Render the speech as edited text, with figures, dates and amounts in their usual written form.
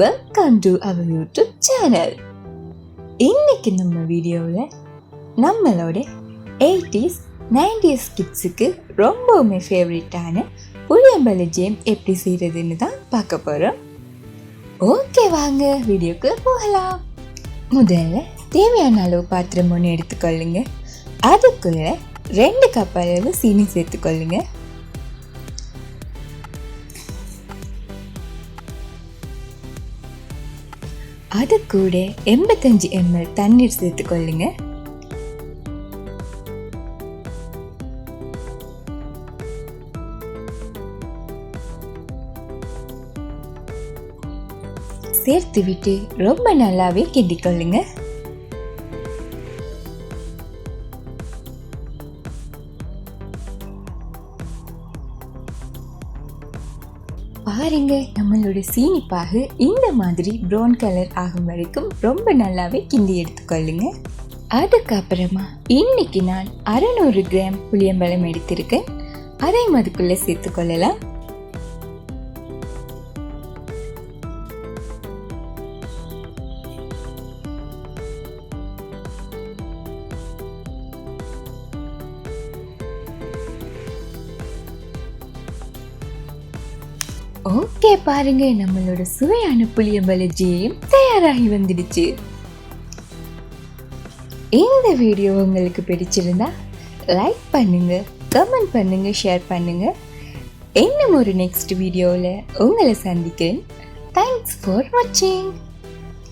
Welcome to our YouTube channel. இன்னைக்கு நம்ம வீடியோவில் நம்மளோட 80s 90s கிட்ஸுக்கு ரொம்பவுமே ஃபேவரட்டான புளியம்பழ ஜேம் எப்படி செய்கிறதுன்னு தான் பார்க்க போகிறோம். ஓகே, வாங்க வீடியோக்கு போகலாம். முதல்ல தேவையான அளவு பாத்திரம் ஒன்று எடுத்துக்கொள்ளுங்க. அதுக்குள்ள 2 கப் அளவு சீனி சேர்த்துக்கொள்ளுங்க. அது கூட 85 ml தண்ணீர் சேர்த்துக்கொள்ளுங்க. சேர்த்து விட்டு ரொம்ப நல்லாவே கிண்டிக்கொள்ளுங்க. பாருங்க, நம்மளோட சீனிப்பாகு இந்த மாதிரி ப்ரௌன் கலர் ஆகும் வரைக்கும் ரொம்ப நல்லாவே கிண்டி எடுத்துக்கொள்ளுங்க. அதுக்கப்புறமா இன்னைக்கு நான் 600 கிராம் புளியம்பழம் எடுத்திருக்கேன். அதையும் அதுக்குள்ள சேர்த்துக்கொள்ளலாம். ஓகே, பாருங்க, நம்மளோட சுவையான புளியம்பழ ஜேம் தயாராகி வந்துடுச்சு. இந்த வீடியோ உங்களுக்கு பிடிச்சிருந்தா லைக் பண்ணுங்க, கமெண்ட் பண்ணுங்க, ஷேர் பண்ணுங்க. இன்னும் ஒரு நெக்ஸ்ட் வீடியோவில் உங்களை சந்திக்கிறேன். தேங்க்ஸ் ஃபார் வாட்சிங்.